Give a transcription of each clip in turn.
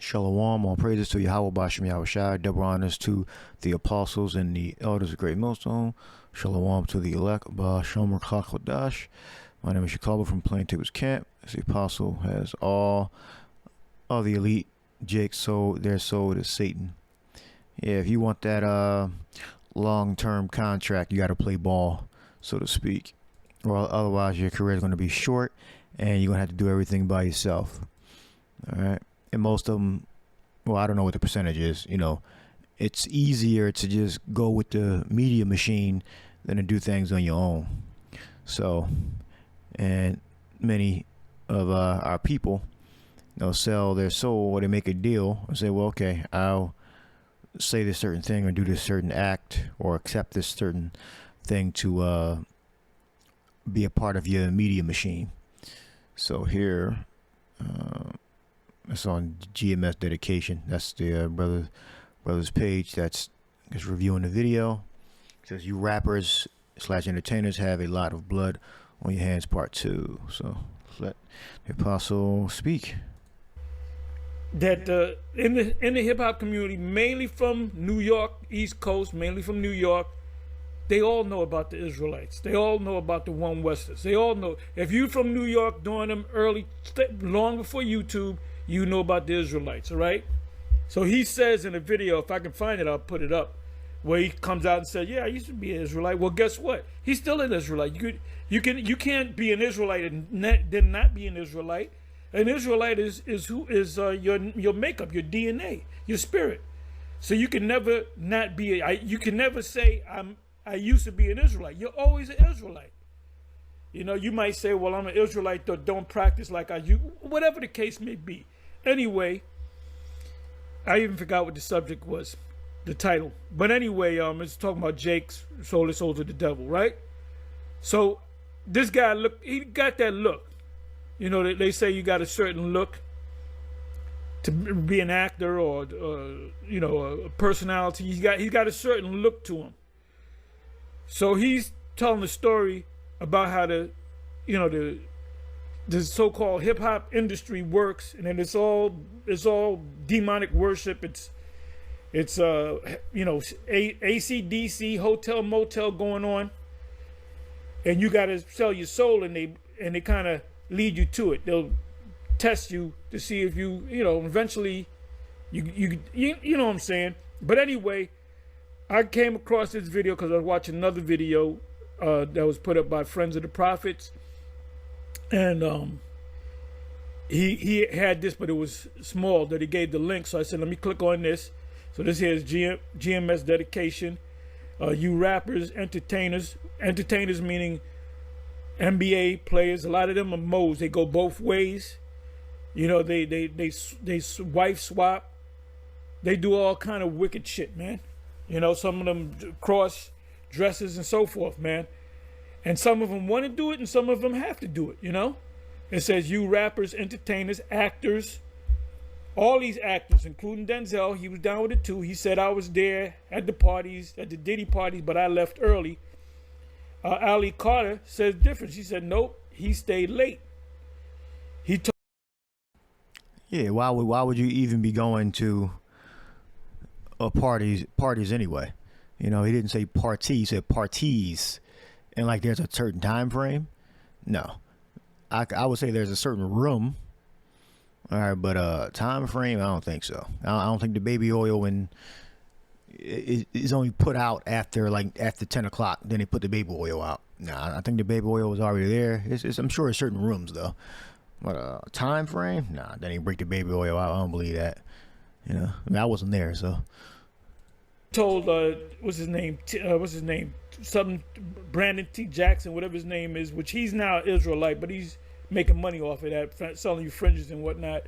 Shalom, all praises to Yahweh Bashem Yahushai, double honors to the apostles and the elders of Great Millstone. Shalom to the elect, Ba Shomer Chakodash. My name is Shakaba from Plaintables camp. As the apostle has all of the elite Jake sold their soul to Satan. Yeah, if you want that long-term contract, you got to play ball, so to speak. Or otherwise your career is going to be short and you're going to have to do everything by yourself. All right. And most of them, well, I don't know what the percentage is. You know, it's easier to just go with the media machine than to do things on your own. So, and many of our people, they'll sell their soul or they make a deal and say, well, okay, I'll say this certain thing or do this certain act or accept this certain thing to be a part of your media machine. So here, it's on GMS dedication. That's the brother's page that's reviewing the video. It says, you rappers / entertainers have a lot of blood on your hands, part 2. So let the apostle speak. That in the hip hop community, mainly from New York, East Coast, mainly from New York, they all know about the Israelites. They all know about the One Westers. They all know. If you from New York during them long before YouTube, you know about the Israelites, all right? So he says in the video, if I can find it, I'll put it up, where he comes out and says, yeah, I used to be an Israelite. Well, guess what? He's still an Israelite. You can't be an Israelite and then not be an Israelite. An Israelite is your makeup, your DNA, your spirit. So you can never not be. You can never say I used to be an Israelite. You're always an Israelite. You know, you might say, well, I'm an Israelite that don't practice like I used. Whatever the case may be. Anyway, I even forgot what the subject was, the title. But anyway, it's talking about Jake's sold his soul to the devil, right? So this guy he got that look. You know, they say you got a certain look to be an actor or you know, a personality. He's got a certain look to him. So he's telling the story about how the so-called hip-hop industry works, and then it's all demonic worship. It's you know, AC/DC, hotel motel going on, and you got to sell your soul, and they kind of lead you to it. They'll test you to see if you know, eventually you know what I'm saying. But anyway, I came across this video because I was watching another video that was put up by Friends of the Prophets, and he had this, but it was small, that he gave the link. So I said, let me click on this. So this here is GMS dedication. You rappers, entertainers meaning NBA players, a lot of them are modes. They go both ways. You know, they wife swap. They do all kind of wicked shit, man. You know, some of them cross dresses and so forth, man. And some of them want to do it and some of them have to do it, you know. It says, you rappers, entertainers, actors, all these actors, including Denzel, he was down with it too. He said, I was there at the parties, at the Diddy parties, but I left early. Ali Carter says different. She said, nope, he stayed late. Yeah, why would you even be going to parties anyway? You know, he didn't say party, he said parties. And like there's a certain time frame. No. I would say there's a certain room. All right, but time frame, I don't think so. I don't think the baby oil is only put out after 10 o'clock. Then they put the baby oil out. Nah, I think the baby oil was already there. I'm sure it's certain rooms though. But time frame, nah. Then they break the baby oil out. I don't believe that. You know, I mean, I wasn't there, so. Told what's his name? Something Brandon T. Jackson, whatever his name is, which he's now Israelite, but he's making money off of that, selling you fringes and whatnot.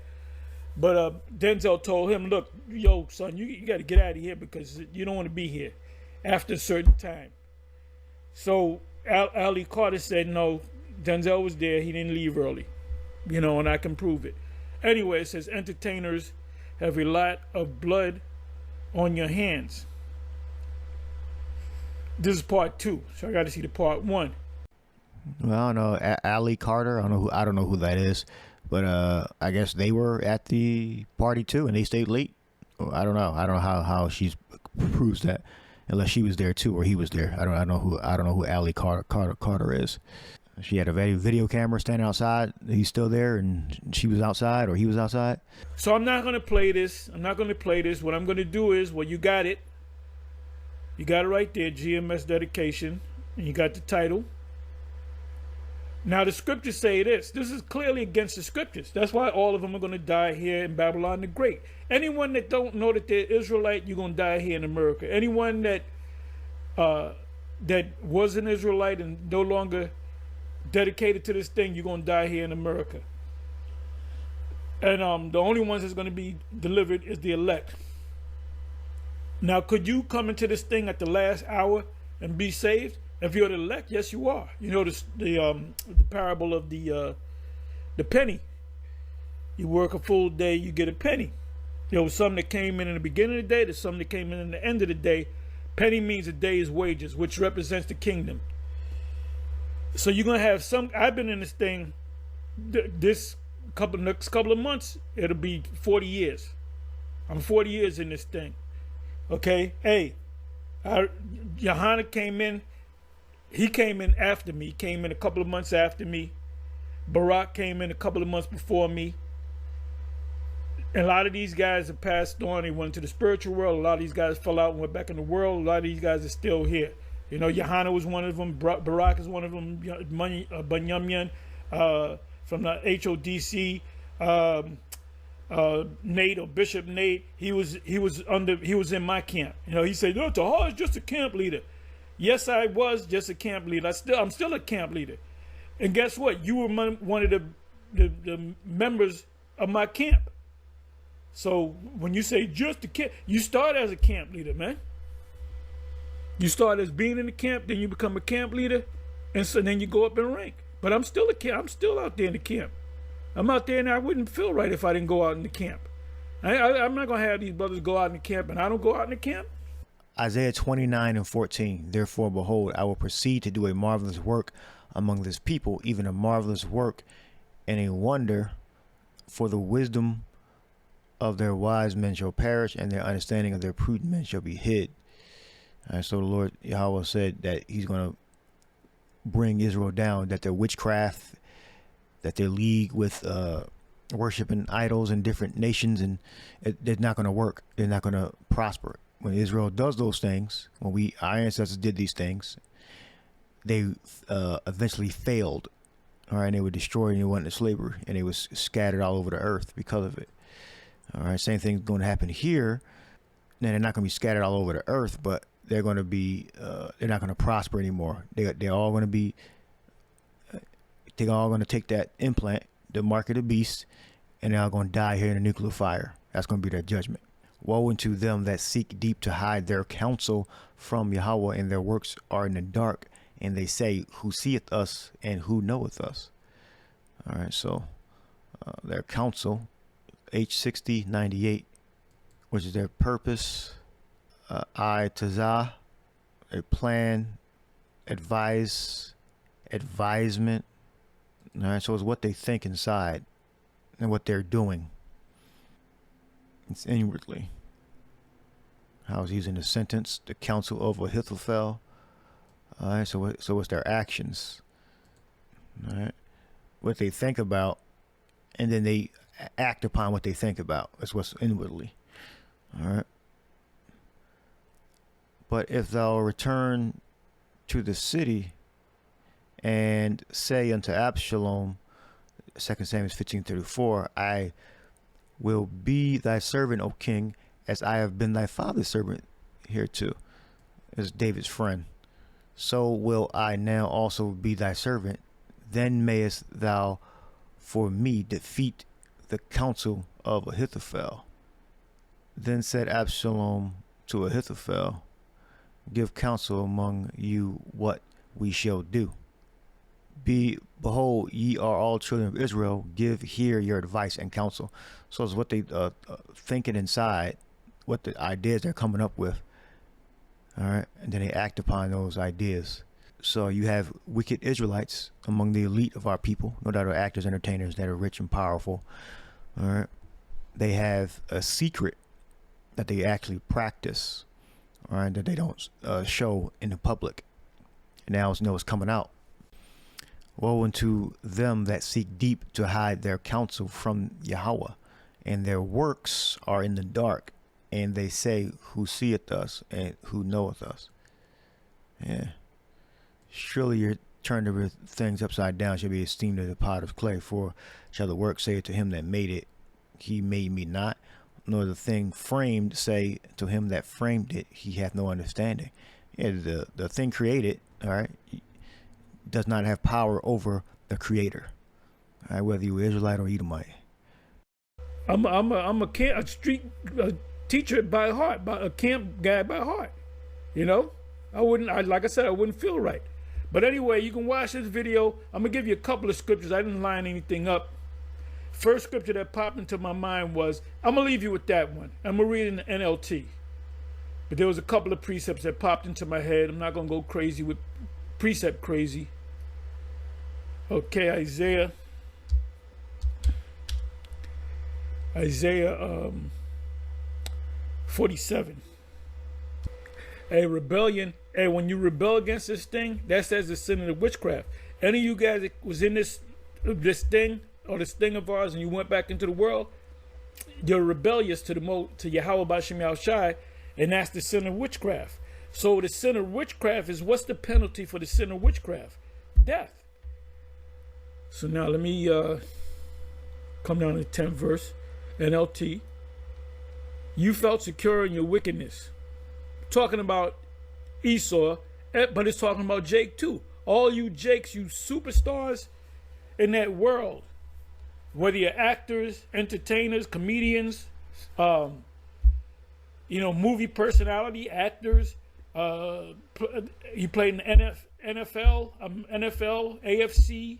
But Denzel told him, look, yo, son, you got to get out of here because you don't want to be here after a certain time. So Ali Carter said, no, Denzel was there. He didn't leave early, you know, and I can prove it. Anyway, it says entertainers have a lot of blood on your hands. This is part 2, so I got to see the part 1. Well, I don't know Ali Carter. I don't know who that is, But I guess they were at the party too, and they stayed late. I don't know. I don't know how she proves that, unless she was there too or he was there. I don't know who Allie Carter is. She had a video camera standing outside. He's still there, and she was outside, or he was outside. So I'm not going to play this. What I'm going to do is, well, you got it. You got it right there, GMS dedication, and you got the title. Now the scriptures say this. This is clearly against the scriptures. That's why all of them are going to die here in Babylon the Great. Anyone that don't know that they're Israelite, you're going to die here in America. Anyone that was an Israelite and no longer dedicated to this thing, you're going to die here in America. And the only ones that's going to be delivered is the elect. Now, could you come into this thing at the last hour and be saved? If you're the elect, yes, you are. You know the parable of the penny. You work a full day, you get a penny. There was some that came in the beginning of the day. There's some that came in the end of the day. Penny means a day's wages, which represents the kingdom. So you're gonna have some. I've been in this thing. Next couple of months, it'll be 40 years. I'm 40 years in this thing. Okay, hey, Johanna came in. He came in after me. He came in a couple of months after me. Barak came in a couple of months before me. And a lot of these guys have passed on. They went into the spiritual world. A lot of these guys fell out and went back in the world. A lot of these guys are still here. You know, Johanna was one of them. Barak is one of them. Bunyamin from the HODC. Nate or Bishop Nate. He was in my camp. You know, he said, "No, Tahar is just a camp leader." Yes, I was just a camp leader. I'm still a camp leader. And guess what? You were one of the members of my camp. So when you say just a camp, you start as a camp leader, man. You start as being in the camp, then you become a camp leader, and so then you go up in rank. But I'm still a camp. I'm still out there in the camp. I'm out there, and I wouldn't feel right if I didn't go out in the camp. I'm not gonna have these brothers go out in the camp, and I don't go out in the camp. Isaiah 29:14. Therefore, behold, I will proceed to do a marvelous work among this people, even a marvelous work and a wonder, for the wisdom of their wise men shall perish, and their understanding of their prudent men shall be hid. So the Lord Yahweh said that he's going to bring Israel down, that their witchcraft, that their league with worshiping idols in different nations, and they're not going to work. They're not going to prosper. When Israel does those things, when our ancestors did these things, they eventually failed. All right, and they were destroyed, and they went into slavery, and they was scattered all over the earth because of it. All right, same thing's going to happen here. Now, they're not going to be scattered all over the earth, but they're going to be, they're not going to prosper anymore. They're all going to be, they're all going to take that implant, the mark of the beast, and they're all going to die here in a nuclear fire. That's going to be their judgment. Woe unto them that seek deep to hide their counsel from Yahweh, and their works are in the dark, and they say, who seeth us and who knoweth us? All right, so their counsel, H6098, which is their purpose, I-Tazah, their plan, advisement. All right, so it's what they think inside and what they're doing. It's inwardly. How he's using the sentence, the counsel of Ahithophel. All right, so it's their actions. All right, what they think about, and then they act upon what they think about. That's what's inwardly. All right. But if thou return to the city and say unto Absalom, 2 Samuel 15:34, I will be thy servant, O king, as I have been thy father's servant hereto, as David's friend. So will I now also be thy servant. Then mayest thou for me defeat the counsel of Ahithophel. Then said Absalom to Ahithophel, give counsel among you what we shall do. Behold, ye are all children of Israel. Give here your advice and counsel. So it's what they thinking inside, what the ideas they're coming up with. All right, and then they act upon those ideas. So you have wicked Israelites among the elite of our people, no doubt are actors, entertainers that are rich and powerful. All right. They have a secret that they actually practice, all right, that they don't show in the public. And now it's coming out. Woe unto them that seek deep to hide their counsel from Yahweh, and their works are in the dark, and they say, who seeth us and who knoweth us? Yeah. Surely your turn the things upside down shall be esteemed as a pot of clay, for shall the work say to him that made it, he made me not, nor the thing framed say to him that framed it, he hath no understanding. Yeah, the thing created, all right, does not have power over the creator, all right, whether you're Israelite or Edomite. I'm a street teacher by heart, a camp guy by heart. You know, like I said, I wouldn't feel right. But anyway, you can watch this video. I'm gonna give you a couple of scriptures. I didn't line anything up. First scripture that popped into my mind was, I'm gonna leave you with that one. I'm gonna read it in the NLT. But there was a couple of precepts that popped into my head. I'm not gonna go crazy with precept crazy. Okay, Isaiah 47. A rebellion. Hey, when you rebel against this thing, that's as the sin of the witchcraft. Any of you guys that was in this thing or this thing of ours, and you went back into the world, you're rebellious to Yahweh B'Shem Yahushai, and that's the sin of witchcraft. So the sin of witchcraft is, what's the penalty for the sin of witchcraft? Death. So now let me come down to the 10th verse, NLT. You felt secure in your wickedness. Talking about Esau, but it's talking about Jake too. All you Jakes, you superstars in that world, whether you're actors, entertainers, comedians, movie personality, actors, you played in NFL, AFC,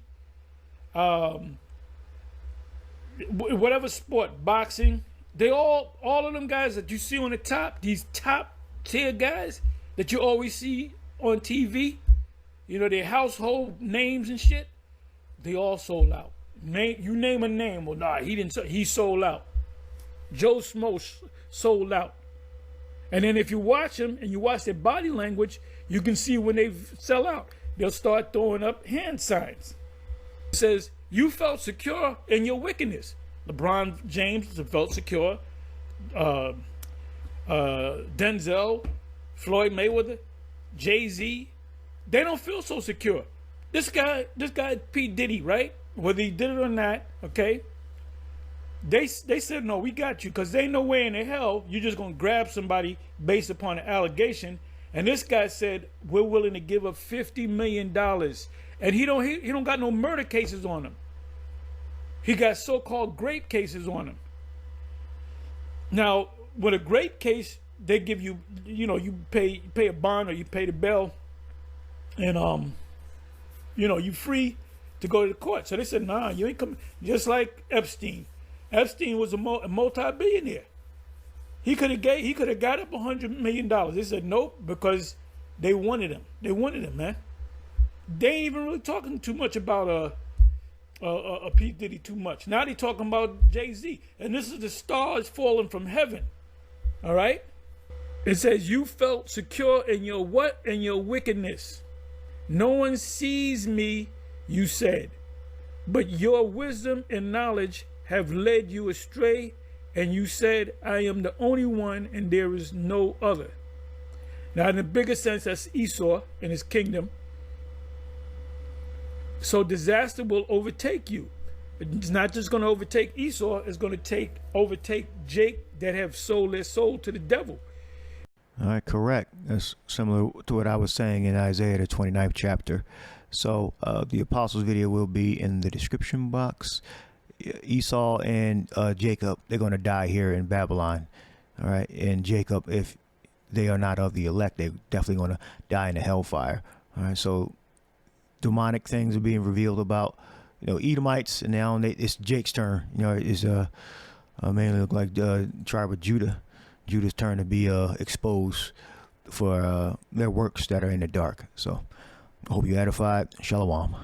whatever sport, boxing. They all of them guys that you see on the top, these top tier guys that you always see on TV, their household names and shit, they all sold out. You name a name, well, nah, he sold out. Joe Smo sold out. And then if you watch them and you watch their body language, you can see when they sell out, they'll start throwing up hand signs. It says, you felt secure in your wickedness. LeBron James felt secure. Denzel, Floyd Mayweather, Jay-Z, they don't feel so secure. This guy P. Diddy, right? Whether he did it or not, okay? They said, no, we got you, because they know way in the hell you're just going to grab somebody based upon an allegation. And this guy said, we're willing to give up $50 million. And he don't got no murder cases on him. He got so-called grape cases on him. Now, with a grape case, they give you, you pay a bond or you pay the bail, and you free to go to the court. So they said, nah, you ain't coming. Just like Epstein. Epstein was a multi-billionaire. He could have got up $100 million. They said nope, because they wanted him. They wanted him, man. They ain't even really talking too much about P. Diddy too much. Now they talking about Jay-Z. And this is the stars falling from heaven. All right? It says, you felt secure in your what? In your wickedness. No one sees me, you said. But your wisdom and knowledge have led you astray. And you said, I am the only one and there is no other. Now in the bigger sense, that's Esau and his kingdom. So disaster will overtake you. It's not just going to overtake Esau, it's going to overtake Jake that have sold their soul to the devil. All right, correct. That's similar to what I was saying in Isaiah, the 29th chapter. So the Apostles video will be in the description box. Esau and Jacob, they're going to die here in Babylon. All right, and Jacob, if they are not of the elect, they're definitely going to die in the hellfire. All right, so demonic things are being revealed about, Edomites, and now it's Jake's turn. It's mainly look like the tribe of Judah. Judah's turn to be exposed for their works that are in the dark. So I hope you edified. Shalom.